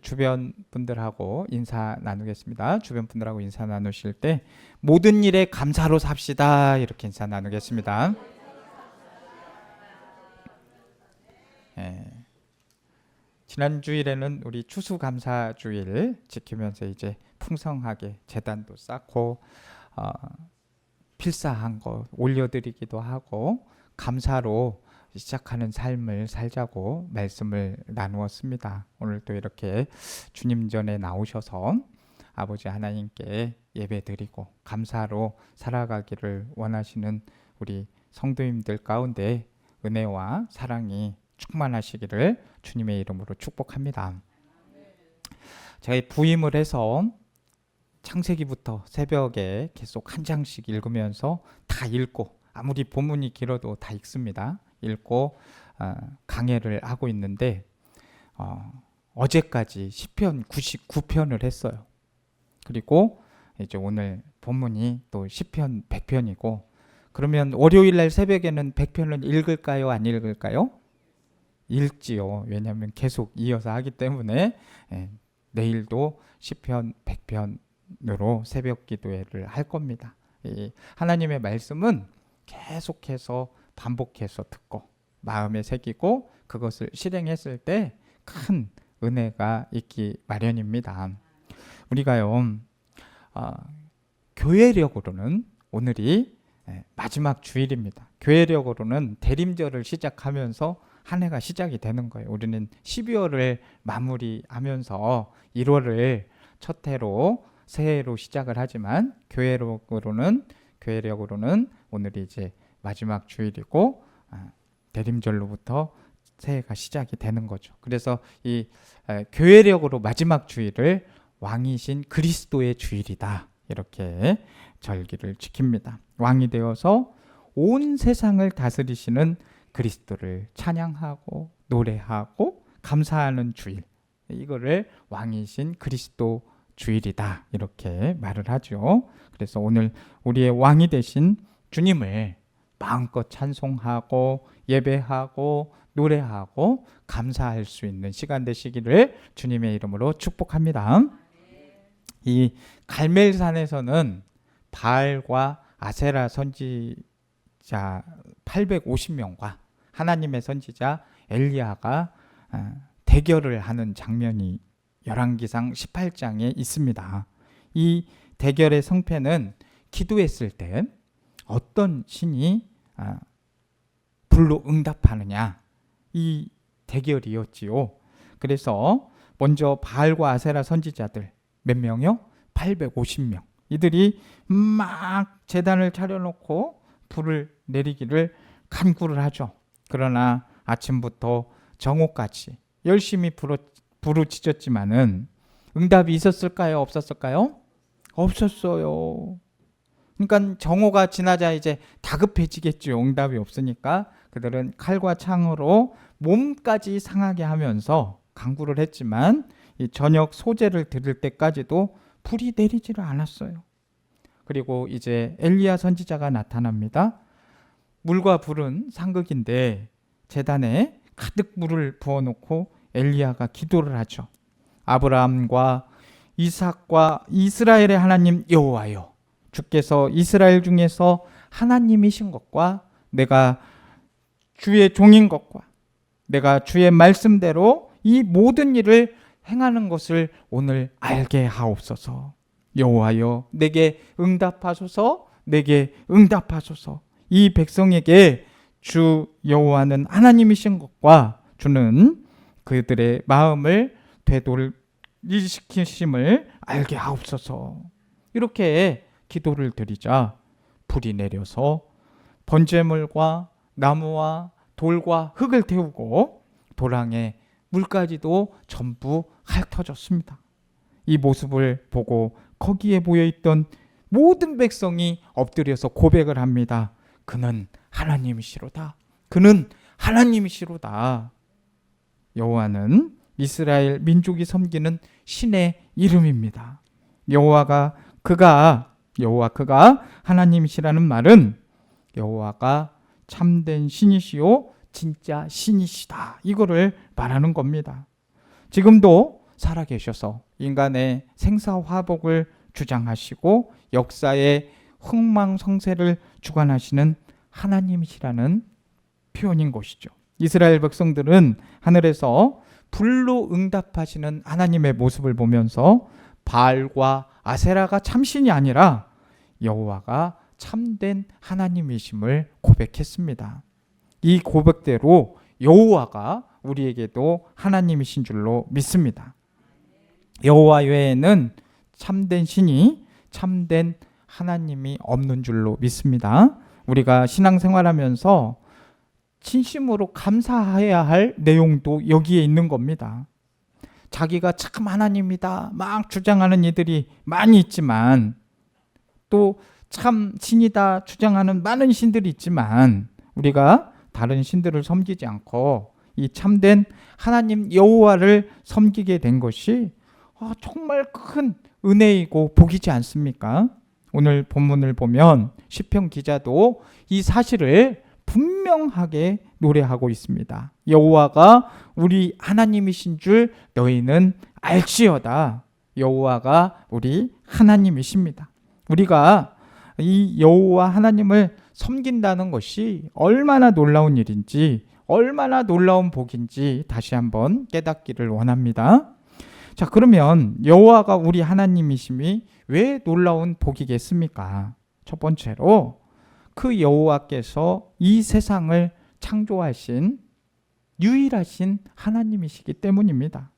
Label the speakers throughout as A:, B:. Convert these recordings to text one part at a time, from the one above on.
A: 주변 분들하고 인사 나누겠습니다. 주변 분들하고 인사 나누실 때 모든 일에 감사로 삽시다. 이렇게 인사 나누겠습니다. 예. 지난 주일에는 우리 추수감사주일 지키면서 이제 풍성하게 제단도 쌓고 필사한 거 올려드리기도 하고 감사로 시작하는 삶을 살자고 말씀을 나누었습니다. 오늘 또 이렇게 주님 전에 나오셔서 아버지 하나님께 예배드리고 감사로 살아가기를 원하시는 우리 성도님들 가운데 은혜와 사랑이 충만하시기를 주님의 이름으로 축복합니다. 제가 부임을 해서 창세기부터 새벽에 계속 한 장씩 읽으면서 다 읽고 아무리 본문이 길어도 다 읽습니다. 읽고 강해를 하고 있는데 어제까지 시편 99편을 했어요. 그리고 이제 오늘 본문이 또 시편 100편이고 그러면 월요일 날 새벽에는 100편을 읽을까요? 안 읽을까요? 읽지요. 왜냐하면 계속 이어서 하기 때문에 내일도 시편 100편으로 새벽 기도회를 할 겁니다. 이 하나님의 말씀은 계속해서 반복해서 듣고 마음에 새기고 그것을 실행했을 때 큰 은혜가 있기 마련입니다. 우리가요 교회력으로는 오늘이 마지막 주일입니다. 교회력으로는 대림절을 시작하면서 한 해가 시작이 되는 거예요. 우리는 12월을 마무리하면서 1월을 첫 해로 새해로 시작을 하지만 교회력으로는 오늘이 이제 마지막 주일이고 대림절로부터 새해가 시작이 되는 거죠. 그래서 이 교회력으로 마지막 주일을 왕이신 그리스도의 주일이다. 이렇게 절기를 지킵니다. 왕이 되어서 온 세상을 다스리시는 그리스도를 찬양하고 노래하고 감사하는 주일. 이거를 왕이신 그리스도 주일이다. 이렇게 말을 하죠. 그래서 오늘 우리의 왕이 되신 주님을 마음껏 찬송하고 예배하고 노래하고 감사할 수 있는 시간 되시기를 주님의 이름으로 축복합니다. 이 갈멜산에서는 바알과 아세라 선지자 850명과 하나님의 선지자 엘리야가 대결을 하는 장면이 열왕기상 18장에 있습니다. 이 대결의 성패는 기도했을 때 어떤 신이 불로 응답하느냐 이 대결이었지요. 그래서 먼저 바알과 아세라 선지자들 몇 명이요? 850명. 이들이 막 제단을 차려놓고 불을 내리기를 간구를 하죠. 그러나 아침부터 정오까지 열심히 부르짖었지만은 응답이 있었을까요? 없었을까요? 없었어요. 그러니까 정오가 지나자 이제 다급해지겠죠. 응답이 없으니까 그들은 칼과 창으로 몸까지 상하게 하면서 간구를 했지만 이 저녁 소재를 드릴 때까지도 불이 내리지를 않았어요. 그리고 이제 엘리야 선지자가 나타납니다. 물과 불은 상극인데 제단에 가득 물을 부어놓고 엘리야가 기도를 하죠. 아브라함과 이삭과 이스라엘의 하나님 여호와여, 주께서 이스라엘 중에서 하나님이신 것과 내가 주의 종인 것과 내가 주의 말씀대로 이 모든 일을 행하는 것을 오늘 알게 하옵소서. 여호와여, 내게 응답하소서. 내게 응답하소서. 이 백성에게 주 여호와는 하나님이신 것과 주는 그들의 마음을 되돌리시키심을 알게 하옵소서. 이렇게 기도를 드리자 불이 내려서 번제물과 나무와 돌과 흙을 태우고 도랑에 물까지도 전부 핥아졌습니다. 이 모습을 보고 거기에 모여있던 모든 백성이 엎드려서 고백을 합니다. 그는 하나님이시로다. 그는 하나님이시로다. 여호와는 이스라엘 민족이 섬기는 신의 이름입니다. 여호와 그가 하나님이시라는 말은 여호와가 참된 신이시요 진짜 신이시다. 이거를 말하는 겁니다. 지금도 살아계셔서 인간의 생사화복을 주장하시고 역사의 흥망성쇠를 주관하시는 하나님이시라는 표현인 것이죠. 이스라엘 백성들은 하늘에서 불로 응답하시는 하나님의 모습을 보면서 바알과 아세라가 참신이 아니라 여호와가 참된 하나님이심을 고백했습니다. 이 고백대로 여호와가 우리에게도 하나님이신 줄로 믿습니다. 여호와 외에는 참된 신이, 참된 하나님이 없는 줄로 믿습니다. 우리가 신앙생활하면서 진심으로 감사해야 할 내용도 여기에 있는 겁니다. 자기가 참 하나님이다 막 주장하는 이들이 많이 있지만, 또 참 신이다 주장하는 많은 신들이 있지만, 우리가 다른 신들을 섬기지 않고 이 참된 하나님 여호와를 섬기게 된 것이 정말 큰 은혜이고 복이지 않습니까? 오늘 본문을 보면 시편 기자도 이 사실을 분명하게 노래하고 있습니다. 여호와가 우리 하나님이신 줄 너희는 알지어다. 여호와가 우리 하나님이십니다. 우리가 이 여호와 하나님을 섬긴다는 것이 얼마나 놀라운 일인지, 얼마나 놀라운 복인지 다시 한번 깨닫기를 원합니다. 자, 그러면 여호와가 우리 하나님이심이 왜 놀라운 복이겠습니까? 첫 번째로 그 여호와께서 이 세상을 창조하신 유일하신 하나님이시기 때문입니다.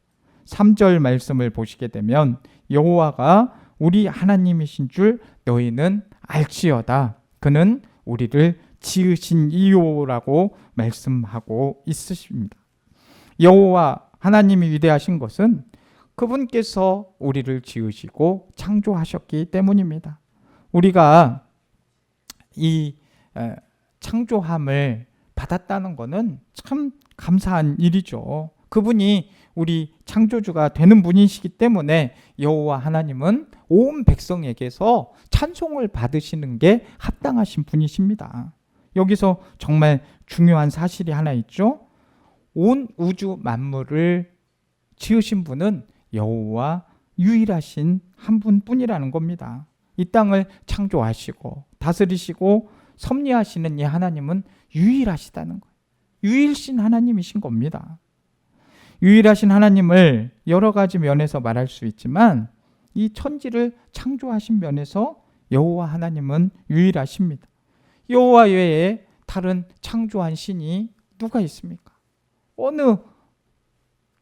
A: 3절 말씀을 보시게 되면 여호와가 우리 하나님이신 줄 너희는 알지어다. 그는 우리를 지으신 이요라고 말씀하고 있으십니다. 여호와 하나님이 위대하신 것은 그분께서 우리를 지으시고 창조하셨기 때문입니다. 우리가 이 창조함을 받았다는 것은 참 감사한 일이죠. 그분이 우리 창조주가 되는 분이시기 때문에 여호와 하나님은 온 백성에게서 찬송을 받으시는 게 합당하신 분이십니다. 여기서 정말 중요한 사실이 하나 있죠. 온 우주 만물을 지으신 분은 여호와 유일하신 한 분뿐이라는 겁니다. 이 땅을 창조하시고 다스리시고 섭리하시는 이 하나님은 유일하시다는 거예요. 유일신 하나님이신 겁니다. 유일하신 하나님을 여러 가지 면에서 말할 수 있지만 이 천지를 창조하신 면에서 여호와 하나님은 유일하십니다. 여호와 외에 다른 창조한 신이 누가 있습니까? 어느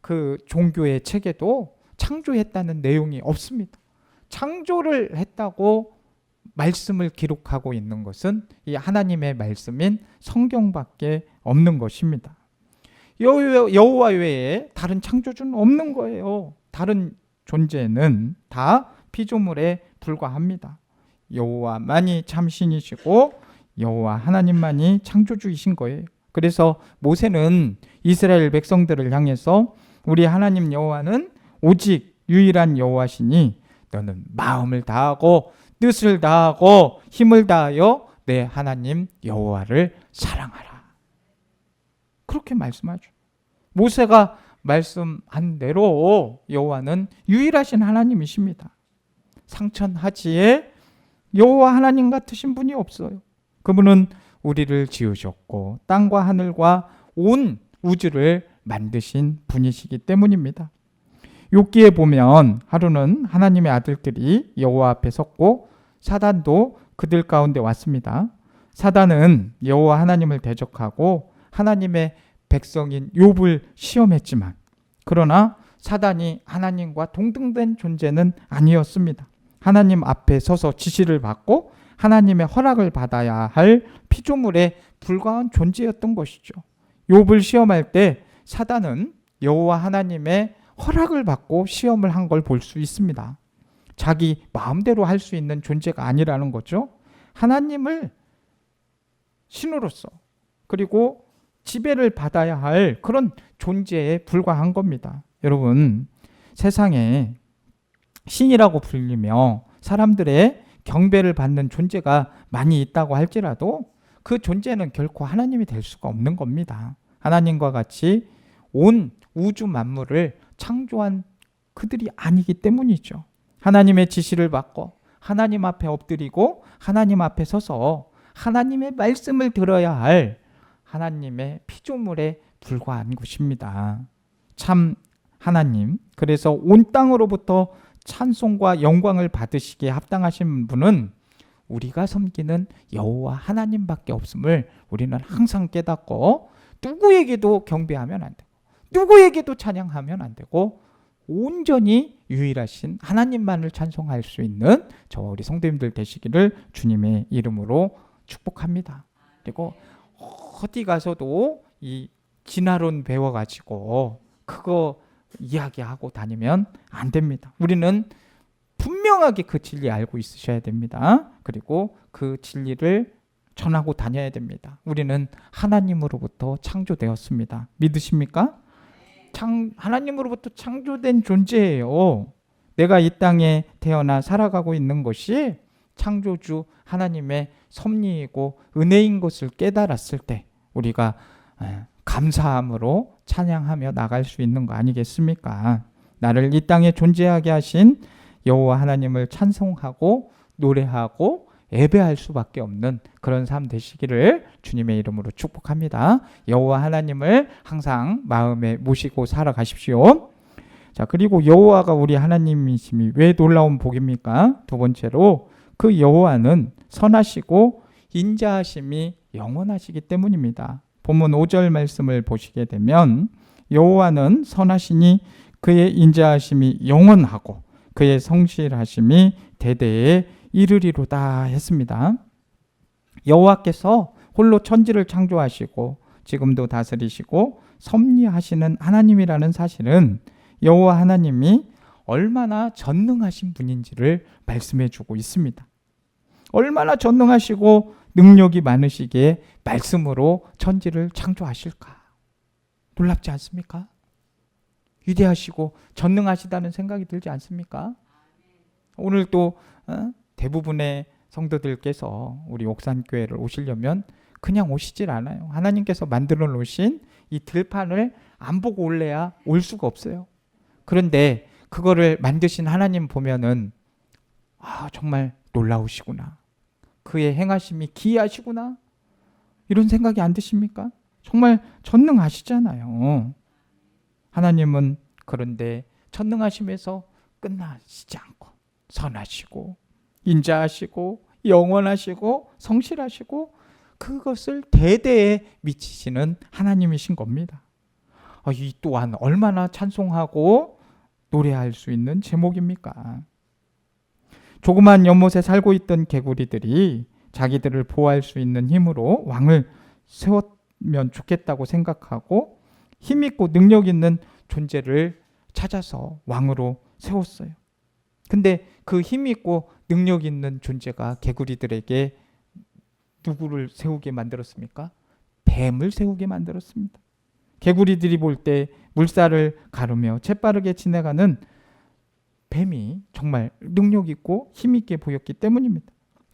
A: 그 종교의 책에도 창조했다는 내용이 없습니다. 창조를 했다고 말씀을 기록하고 있는 것은 이 하나님의 말씀인 성경밖에 없는 것입니다. 여호와 외에 다른 창조주는 없는 거예요. 다른 존재는 다 피조물에 불과합니다. 여호와만이 참신이시고 여호와 하나님만이 창조주이신 거예요. 그래서 모세는 이스라엘 백성들을 향해서 우리 하나님 여호와는 오직 유일한 여호와시니 너는 마음을 다하고 뜻을 다하고 힘을 다하여 내 하나님 여호와를 사랑하라. 그렇게 말씀하죠. 모세가 말씀한 대로 여호와는 유일하신 하나님이십니다. 상천하지에 여호와 하나님 같으신 분이 없어요. 그분은 우리를 지으셨고 땅과 하늘과 온 우주를 만드신 분이시기 때문입니다. 욥기에 보면 하루는 하나님의 아들들이 여호와 앞에 섰고 사단도 그들 가운데 왔습니다. 사단은 여호와 하나님을 대적하고 하나님의 백성인 욥을 시험했지만, 그러나 사단이 하나님과 동등된 존재는 아니었습니다. 하나님 앞에 서서 지시를 받고 하나님의 허락을 받아야 할 피조물에 불과한 존재였던 것이죠. 욥을 시험할 때 사단은 여호와 하나님의 허락을 받고 시험을 한 걸 볼 수 있습니다. 자기 마음대로 할 수 있는 존재가 아니라는 거죠. 하나님을 신으로서 그리고 지배를 받아야 할 그런 존재에 불과한 겁니다. 여러분, 세상에 신이라고 불리며 사람들의 경배를 받는 존재가 많이 있다고 할지라도 그 존재는 결코 하나님이 될 수가 없는 겁니다. 하나님과 같이 온 우주 만물을 창조한 그들이 아니기 때문이죠. 하나님의 지시를 받고 하나님 앞에 엎드리고 하나님 앞에 서서 하나님의 말씀을 들어야 할 하나님의 피조물에 불과한 것입니다. 참 하나님, 그래서 온 땅으로부터 찬송과 영광을 받으시기에 합당하신 분은 우리가 섬기는 여호와 하나님밖에 없음을 우리는 항상 깨닫고 누구에게도 경배하면 안 되고 누구에게도 찬양하면 안 되고 온전히 유일하신 하나님만을 찬송할 수 있는 저와 우리 성도님들 되시기를 주님의 이름으로 축복합니다. 그리고 어디 가서도 이 진화론 배워가지고 그거 이야기하고 다니면 안 됩니다. 우리는 분명하게 그 진리 알고 있으셔야 됩니다. 그리고 그 진리를 전하고 다녀야 됩니다. 우리는 하나님으로부터 창조되었습니다. 믿으십니까? 하나님으로부터 창조된 존재예요. 내가 이 땅에 태어나 살아가고 있는 것이 창조주 하나님의 섭리이고 은혜인 것을 깨달았을 때 우리가 감사함으로 찬양하며 나갈 수 있는 거 아니겠습니까? 나를 이 땅에 존재하게 하신 여호와 하나님을 찬송하고 노래하고 예배할 수밖에 없는 그런 삶 되시기를 주님의 이름으로 축복합니다. 여호와 하나님을 항상 마음에 모시고 살아가십시오. 자, 그리고 여호와가 우리 하나님이심이 왜 놀라운 복입니까? 두 번째로 그 여호와는 선하시고 인자하심이 영원하시기 때문입니다. 본문 5절 말씀을 보시게 되면 여호와는 선하시니 그의 인자하심이 영원하고 그의 성실하심이 대대에 이르리로다 했습니다. 여호와께서 홀로 천지를 창조하시고 지금도 다스리시고 섭리하시는 하나님이라는 사실은 여호와 하나님이 얼마나 전능하신 분인지를 말씀해 주고 있습니다. 얼마나 전능하시고 능력이 많으시기에 말씀으로 천지를 창조하실까? 놀랍지 않습니까? 위대하시고 전능하시다는 생각이 들지 않습니까? 오늘 또 대부분의 성도들께서 우리 옥산교회를 오시려면 그냥 오시질 않아요. 하나님께서 만들어 놓으신 이 들판을 안 보고 올래야 올 수가 없어요. 그런데 그거를 만드신 하나님 보면은 정말 놀라우시구나. 그의 행하심이 기이하시구나. 이런 생각이 안 드십니까? 정말 전능하시잖아요. 하나님은 그런데 전능하심에서 끝나시지 않고 선하시고 인자하시고 영원하시고 성실하시고 그것을 대대에 미치시는 하나님이신 겁니다. 이 또한 얼마나 찬송하고 노래할 수 있는 제목입니까? 조그만 연못에 살고 있던 개구리들이 자기들을 보호할 수 있는 힘으로 왕을 세웠으면 좋겠다고 생각하고 힘있고 능력 있는 존재를 찾아서 왕으로 세웠어요. 근데 그 힘있고 능력 있는 존재가 개구리들에게 누구를 세우게 만들었습니까? 뱀을 세우게 만들었습니다. 개구리들이 볼 때 물살을 가르며 재빠르게 지나가는 뱀이 정말 능력 있고 힘 있게 보였기 때문입니다.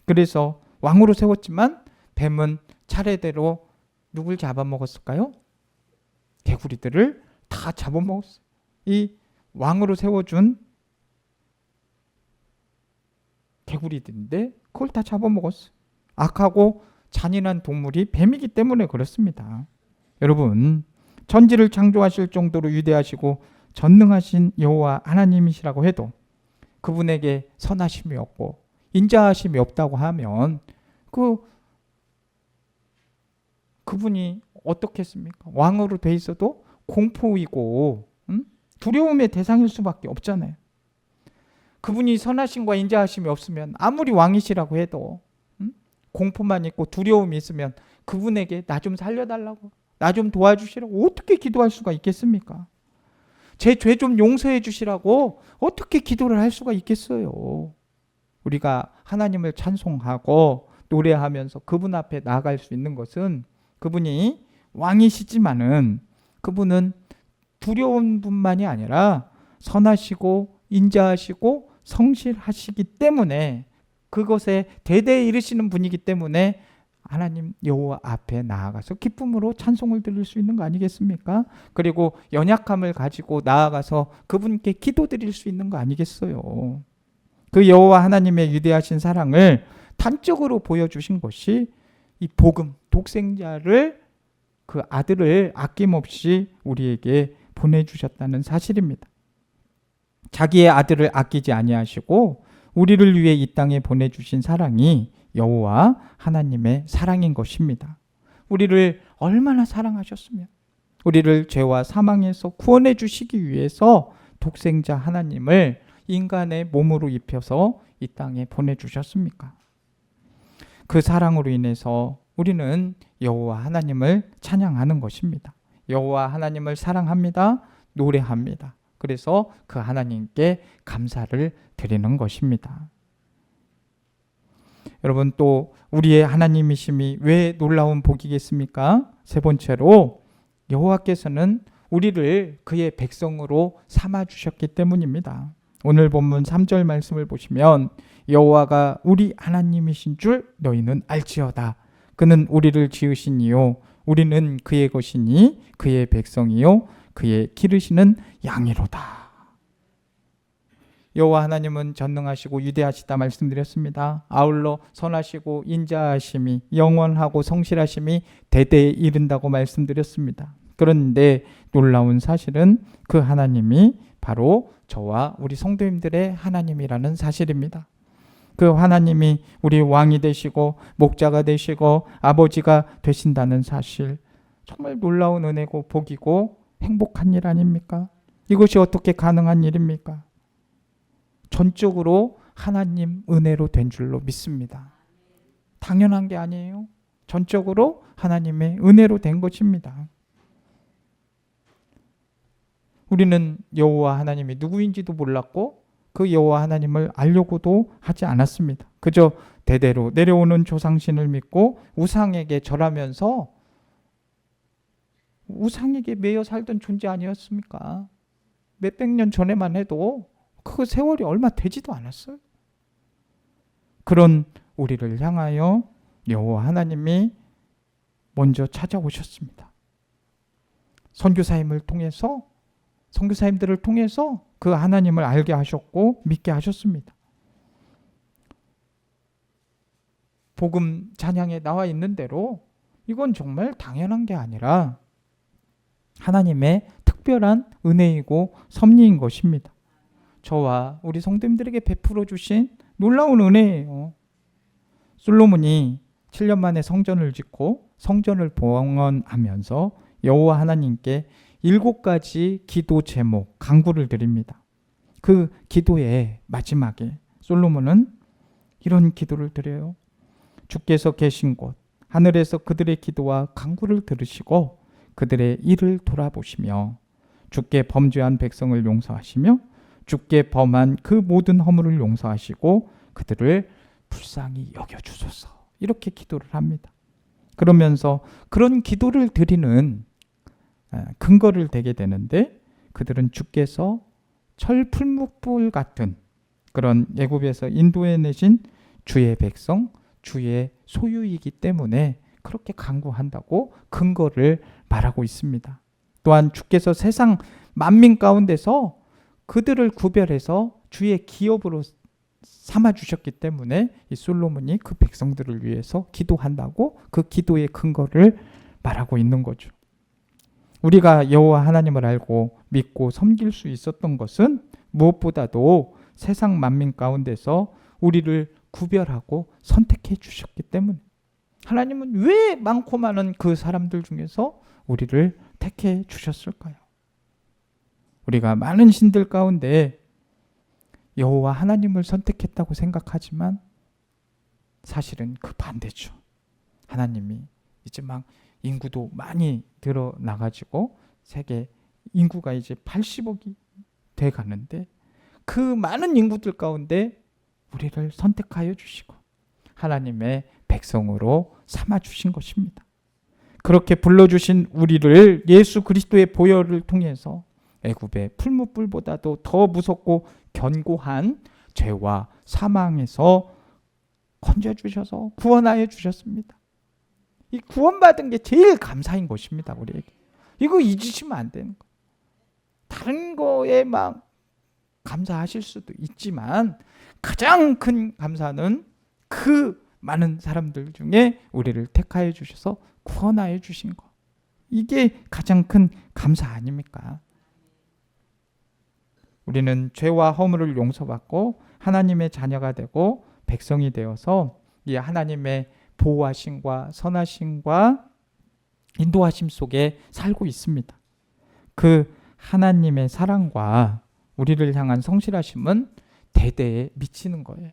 A: 그래서 왕으로 세웠지만 뱀은 차례대로 누굴 잡아먹었을까요? 개구리들을 다 잡아먹었어요. 이 왕으로 세워준 개구리들인데 그걸 다 잡아먹었어요. 악하고 잔인한 동물이 뱀이기 때문에 그렇습니다. 여러분, 천지를 창조하실 정도로 위대하시고 전능하신 여호와 하나님이시라고 해도 그분에게 선하심이 없고 인자하심이 없다고 하면 그분이 어떻겠습니까? 왕으로 돼 있어도 공포이고 두려움의 대상일 수밖에 없잖아요. 그분이 선하심과 인자하심이 없으면 아무리 왕이시라고 해도 공포만 있고 두려움이 있으면 그분에게 나 좀 살려달라고, 나 좀 도와주시라고 어떻게 기도할 수가 있겠습니까? 제 죄 좀 용서해 주시라고 어떻게 기도를 할 수가 있겠어요? 우리가 하나님을 찬송하고 노래하면서 그분 앞에 나아갈 수 있는 것은 그분이 왕이시지만은 그분은 두려운 분만이 아니라 선하시고 인자하시고 성실하시기 때문에 그것에 대대에 이르시는 분이기 때문에 하나님 여호와 앞에 나아가서 기쁨으로 찬송을 드릴 수 있는 거 아니겠습니까? 그리고 연약함을 가지고 나아가서 그분께 기도드릴 수 있는 거 아니겠어요? 그 여호와 하나님의 위대하신 사랑을 단적으로 보여주신 것이 이 복음, 독생자를, 그 아들을 아낌없이 우리에게 보내주셨다는 사실입니다. 자기의 아들을 아끼지 아니하시고 우리를 위해 이 땅에 보내주신 사랑이 여호와 하나님의 사랑인 것입니다. 우리를 얼마나 사랑하셨으면, 우리를 죄와 사망에서 구원해 주시기 위해서 독생자 하나님을 인간의 몸으로 입혀서 이 땅에 보내주셨습니까? 그 사랑으로 인해서 우리는 여호와 하나님을 찬양하는 것입니다. 여호와 하나님을 사랑합니다. 노래합니다. 그래서 그 하나님께 감사를 드리는 것입니다. 여러분, 또 우리의 하나님이심이 왜 놀라운 복이겠습니까? 세 번째로 여호와께서는 우리를 그의 백성으로 삼아주셨기 때문입니다. 오늘 본문 3절 말씀을 보시면 여호와가 우리 하나님이신 줄 너희는 알지어다. 그는 우리를 지으시니요 우리는 그의 것이니 그의 백성이요 그의 기르시는 양이로다. 여호와 하나님은 전능하시고 위대하시다 말씀드렸습니다. 아울러 선하시고 인자하심이 영원하고 성실하심이 대대에 이른다고 말씀드렸습니다. 그런데 놀라운 사실은 그 하나님이 바로 저와 우리 성도님들의 하나님이라는 사실입니다. 그 하나님이 우리 왕이 되시고 목자가 되시고 아버지가 되신다는 사실, 정말 놀라운 은혜고 복이고 행복한 일 아닙니까? 이것이 어떻게 가능한 일입니까? 전적으로 하나님 은혜로 된 줄로 믿습니다. 당연한 게 아니에요. 전적으로 하나님의 은혜로 된 것입니다. 우리는 여호와 하나님이 누구인지도 몰랐고 그 여호와 하나님을 알려고도 하지 않았습니다. 그저 대대로 내려오는 조상신을 믿고 우상에게 절하면서 우상에게 매여 살던 존재 아니었습니까? 몇백 년 전에만 해도 그 세월이 얼마 되지도 않았어요. 그런 우리를 향하여 여호와 하나님이 먼저 찾아오셨습니다. 선교사님들을 통해서 그 하나님을 알게 하셨고 믿게 하셨습니다. 복음 찬양에 나와 있는 대로 이건 정말 당연한 게 아니라 하나님의 특별한 은혜이고 섭리인 것입니다. 저와 우리 성도님들에게 베풀어 주신 놀라운 은혜예요. 솔로몬이 7년 만에 성전을 짓고 성전을 봉헌하면서 여호와 하나님께 7가지 기도 제목, 간구를 드립니다. 그 기도의 마지막에 솔로몬은 이런 기도를 드려요. 주께서 계신 곳 하늘에서 그들의 기도와 간구를 들으시고 그들의 일을 돌아보시며 주께 범죄한 백성을 용서하시며 주께 범한 그 모든 허물을 용서하시고 그들을 불쌍히 여겨주소서. 이렇게 기도를 합니다. 그러면서 그런 기도를 드리는 근거를 대게 되는데 그들은 주께서 철풀무불 같은 그런 애굽에서 인도해내신 주의 백성, 주의 소유이기 때문에 그렇게 간구한다고 근거를 말하고 있습니다. 또한 주께서 세상 만민 가운데서 그들을 구별해서 주의 기업으로 삼아주셨기 때문에 이 솔로몬이 그 백성들을 위해서 기도한다고 그 기도의 근거를 말하고 있는 거죠. 우리가 여호와 하나님을 알고 믿고 섬길 수 있었던 것은 무엇보다도 세상 만민 가운데서 우리를 구별하고 선택해 주셨기 때문에 하나님은 왜 많고 많은 그 사람들 중에서 우리를 택해 주셨을까요? 우리가 많은 신들 가운데 여호와 하나님을 선택했다고 생각하지만 사실은 그 반대죠. 하나님이 이제 막 인구도 많이 늘어나가지고 세계 인구가 이제 80억이 돼 가는데 그 많은 인구들 가운데 우리를 선택하여 주시고 하나님의 백성으로 삼아 주신 것입니다. 그렇게 불러주신 우리를 예수 그리스도의 보혈을 통해서 애굽의 풀무불보다도 더 무섭고 견고한 죄와 사망에서 건져주셔서 구원하여 주셨습니다. 이 구원받은 게 제일 감사인 것입니다. 우리에게. 이거 잊으시면 안 되는 거예요. 다른 거에 막 감사하실 수도 있지만 가장 큰 감사는 그 많은 사람들 중에 우리를 택하여 주셔서 구원하여 주신 거. 이게 가장 큰 감사 아닙니까? 우리는 죄와 허물을 용서받고 하나님의 자녀가 되고 백성이 되어서 이 하나님의 보호하심과 선하심과 인도하심 속에 살고 있습니다. 그 하나님의 사랑과 우리를 향한 성실하심은 대대에 미치는 거예요.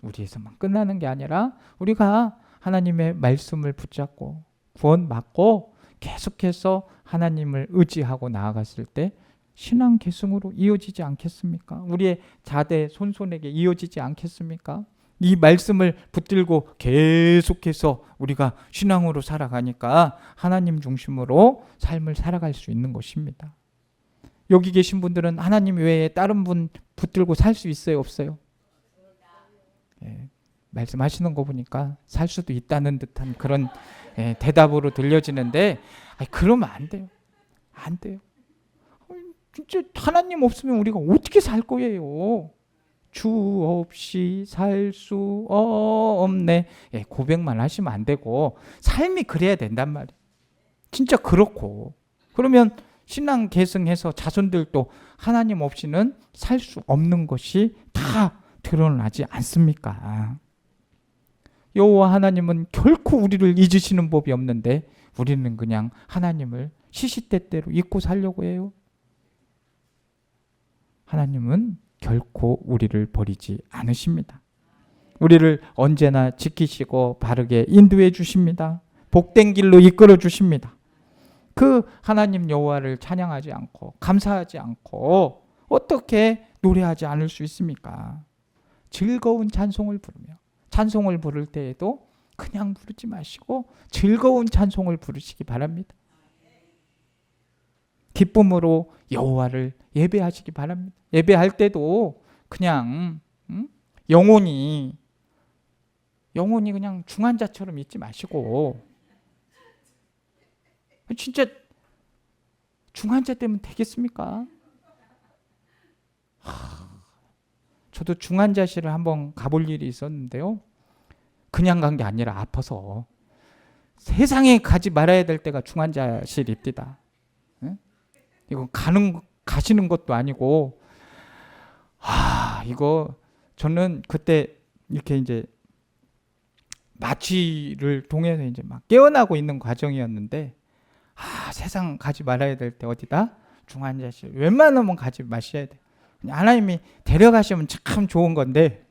A: 우리에서만 끝나는 게 아니라 우리가 하나님의 말씀을 붙잡고 구원받고 계속해서 하나님을 의지하고 나아갔을 때 신앙 계승으로 이어지지 않겠습니까? 우리의 자대 손손에게 이어지지 않겠습니까? 이 말씀을 붙들고 계속해서 우리가 신앙으로 살아가니까 하나님 중심으로 삶을 살아갈 수 있는 것입니다. 여기 계신 분들은 하나님 외에 다른 분 붙들고 살 수 있어요, 없어요? 말씀하시는 거 보니까 살 수도 있다는 듯한 그런 대답으로 들려지는데 그러면 안 돼요. 안 돼요. 진짜 하나님 없으면 우리가 어떻게 살 거예요? 주 없이 살 수 없네. 고백만 하시면 안 되고 삶이 그래야 된단 말이에요. 진짜 그렇고 그러면 신앙 계승해서 자손들도 하나님 없이는 살 수 없는 것이 다 드러나지 않습니까? 여호와 하나님은 결코 우리를 잊으시는 법이 없는데 우리는 그냥 하나님을 시시때때로 잊고 살려고 해요. 하나님은 결코 우리를 버리지 않으십니다. 우리를 언제나 지키시고 바르게 인도해 주십니다. 복된 길로 이끌어 주십니다. 그 하나님 여호와를 찬양하지 않고 감사하지 않고 어떻게 노래하지 않을 수 있습니까? 즐거운 찬송을 부르며 찬송을 부를 때에도 그냥 부르지 마시고 즐거운 찬송을 부르시기 바랍니다. 기쁨으로 여호와를 예배하시기 바랍니다. 예배할 때도 그냥 영혼이 그냥 중환자처럼 있지 마시고 진짜 중환자 되면 되겠습니까? 저도 중환자실을 한번 가볼 일이 있었는데요. 그냥 간 게 아니라 아파서 세상에 가지 말아야 될 때가 중환자실입니다. 이거 가시는 것도 아니고 이거 저는 그때 이렇게 이제 마취를 통해서 이제 막 깨어나고 있는 과정이었는데 세상 가지 말아야 될 때 어디다? 중환자실. 웬만하면 가지 마셔야 돼. 하나님이 데려가시면 참 좋은 건데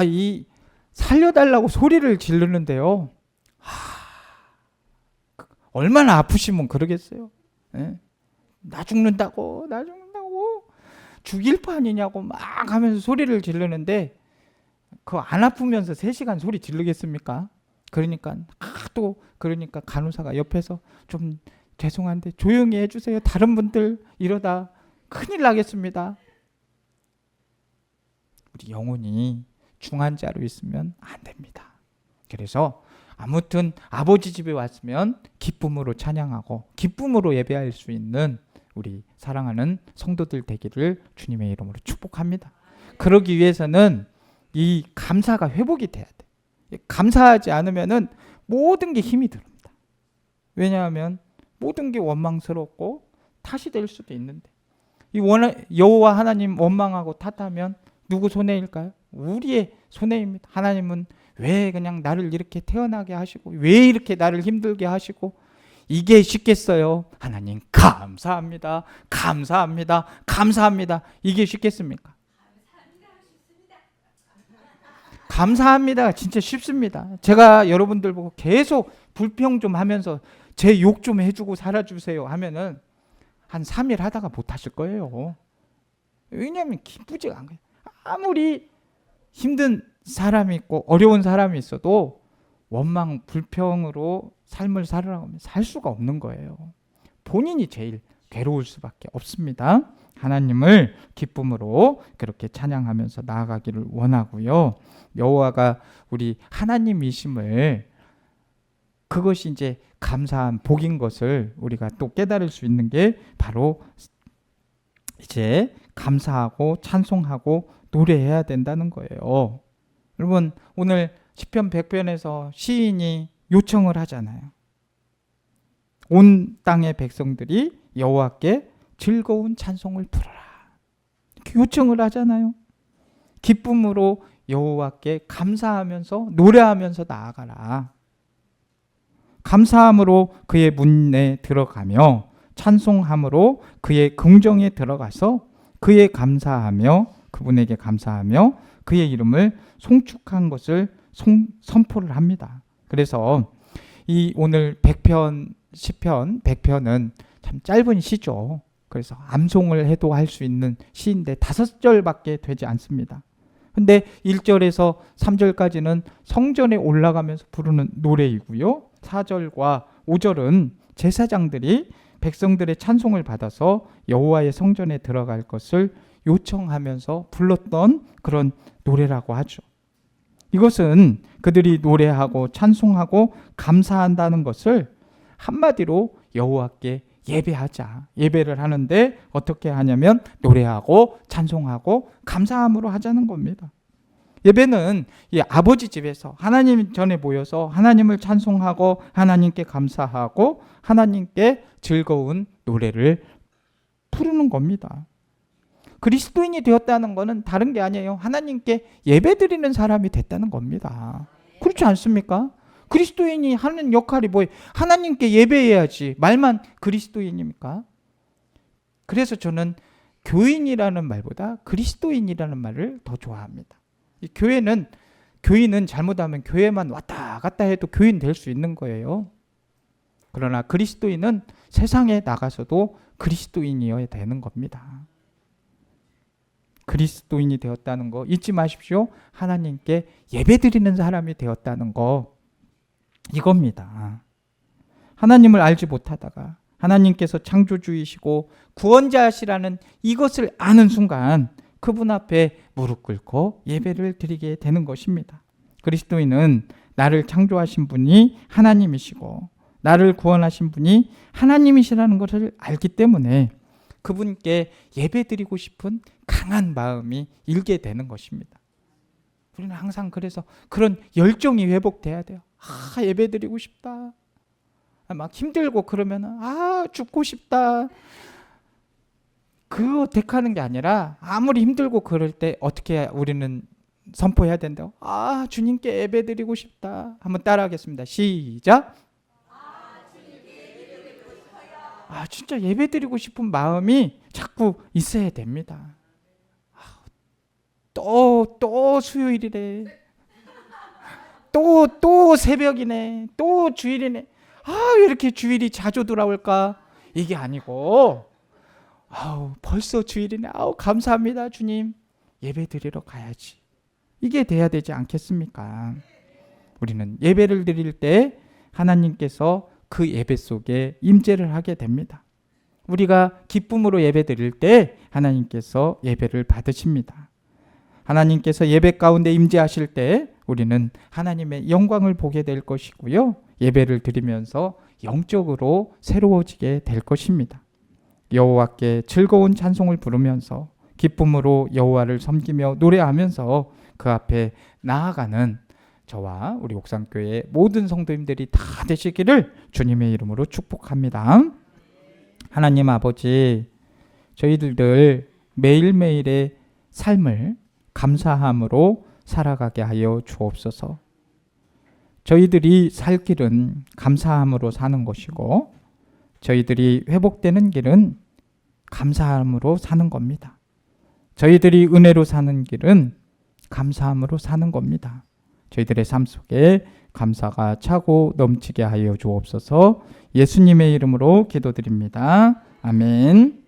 A: 이 살려달라고 소리를 지르는데요. 얼마나 아프시면 그러겠어요. 나 죽는다고 죽일 판이냐고 막 하면서 소리를 지르는데 그거 안 아프면서 3시간 소리 지르겠습니까? 그러니까 간호사가 옆에서 좀 죄송한데 조용히 해주세요. 다른 분들 이러다 큰일 나겠습니다. 우리 영혼이 중환자로 있으면 안 됩니다. 그래서 아무튼 아버지 집에 왔으면 기쁨으로 찬양하고 기쁨으로 예배할 수 있는 우리 사랑하는 성도들 되기를 주님의 이름으로 축복합니다. 그러기 위해서는 이 감사가 회복이 돼야 돼. 감사하지 않으면은 모든 게 힘이 듭니다. 왜냐하면 모든 게 원망스럽고 탓이 될 수도 있는데 이 여호와 하나님 원망하고 탓하면 누구 손해일까요? 우리의 손해입니다. 하나님은 왜 그냥 나를 이렇게 태어나게 하시고 왜 이렇게 나를 힘들게 하시고 이게 쉽겠어요? 하나님 감사합니다. 감사합니다. 감사합니다. 이게 쉽겠습니까? 감사합니다. 진짜 쉽습니다. 제가 여러분들 보고 계속 불평 좀 하면서 제 욕 좀 해주고 살아주세요 하면은 한 3일 하다가 못 하실 거예요. 왜냐하면 기쁘지가 않아요. 아무리 힘든 사람이 있고 어려운 사람이 있어도 원망, 불평으로 삶을 살으라고 하면 살 수가 없는 거예요. 본인이 제일 괴로울 수밖에 없습니다. 하나님을 기쁨으로 그렇게 찬양하면서 나아가기를 원하고요. 여호와가 우리 하나님이심을 그것이 이제 감사한 복인 것을 우리가 또 깨달을 수 있는 게 바로 이제 감사하고 찬송하고 노래해야 된다는 거예요. 여러분, 오늘 시편 100편에서 시인이 요청을 하잖아요. 온 땅의 백성들이 여호와께 즐거운 찬송을 부르라. 이렇게 요청을 하잖아요. 기쁨으로 여호와께 감사하면서 노래하면서 나아가라. 감사함으로 그의 문에 들어가며 찬송함으로 그의 궁정에 들어가서 그의 감사하며 그분에게 감사하며 그의 이름을 송축한 것을 선포를 합니다. 그래서 이 오늘 100편, 시편 100편은 참 짧은 시죠. 그래서 암송을 해도 할 수 있는 시인데 5절밖에 되지 않습니다. 근데 1절에서 3절까지는 성전에 올라가면서 부르는 노래이고요. 4절과 5절은 제사장들이 백성들의 찬송을 받아서 여호와의 성전에 들어갈 것을 요청하면서 불렀던 그런 노래라고 하죠. 이것은 그들이 노래하고 찬송하고 감사한다는 것을 한마디로 여호와께 예배하자. 예배를 하는데 어떻게 하냐면 노래하고 찬송하고 감사함으로 하자는 겁니다. 예배는 이 아버지 집에서 하나님 전에 모여서 하나님을 찬송하고 하나님께 감사하고 하나님께 즐거운 노래를 부르는 겁니다. 그리스도인이 되었다는 것은 다른 게 아니에요. 하나님께 예배드리는 사람이 됐다는 겁니다. 그렇지 않습니까? 그리스도인이 하는 역할이 뭐예요? 하나님께 예배해야지. 말만 그리스도인입니까? 그래서 저는 교인이라는 말보다 그리스도인이라는 말을 더 좋아합니다. 이 교인은 잘못하면 교회만 왔다 갔다 해도 교인 될 수 있는 거예요. 그러나 그리스도인은 세상에 나가서도 그리스도인이어야 되는 겁니다. 그리스도인이 되었다는 거 잊지 마십시오. 하나님께 예배드리는 사람이 되었다는 거 이겁니다. 하나님을 알지 못하다가 하나님께서 창조주이시고 구원자시라는 이것을 아는 순간 그분 앞에 무릎 꿇고 예배를 드리게 되는 것입니다. 그리스도인은 나를 창조하신 분이 하나님이시고 나를 구원하신 분이 하나님이시라는 것을 알기 때문에 그분께 예배드리고 싶은 강한 마음이 일게 되는 것입니다. 우리는 항상 그래서 그런 열정이 회복돼야 돼요. 예배드리고 싶다. 막 힘들고 그러면 죽고 싶다. 그거 택하는 게 아니라 아무리 힘들고 그럴 때 어떻게 우리는 선포해야 된다고? 주님께 예배드리고 싶다. 한번 따라하겠습니다. 시작. 진짜 예배드리고 싶은 마음이 자꾸 있어야 됩니다. 또 수요일이래. 또 새벽이네. 또 주일이네. 왜 이렇게 주일이 자주 돌아올까? 이게 아니고 벌써 주일이네. 감사합니다 주님. 예배드리러 가야지. 이게 돼야 되지 않겠습니까? 우리는 예배를 드릴 때 하나님께서 그 예배 속에 임재를 하게 됩니다. 우리가 기쁨으로 예배 드릴 때 하나님께서 예배를 받으십니다. 하나님께서 예배 가운데 임재하실 때 우리는 하나님의 영광을 보게 될 것이고요. 예배를 드리면서 영적으로 새로워지게 될 것입니다. 여호와께 즐거운 찬송을 부르면서 기쁨으로 여호와를 섬기며 노래하면서 그 앞에 나아가는 저와 우리 옥상교회 모든 성도님들이 다 되시기를 주님의 이름으로 축복합니다. 하나님 아버지, 저희들 매일매일의 삶을 감사함으로 살아가게 하여 주옵소서. 저희들이 살 길은 감사함으로 사는 것이고 저희들이 회복되는 길은 감사함으로 사는 겁니다. 저희들이 은혜로 사는 길은 감사함으로 사는 겁니다. 저희들의 삶 속에 감사가 차고 넘치게 하여 주옵소서. 예수님의 이름으로 기도드립니다. 아멘.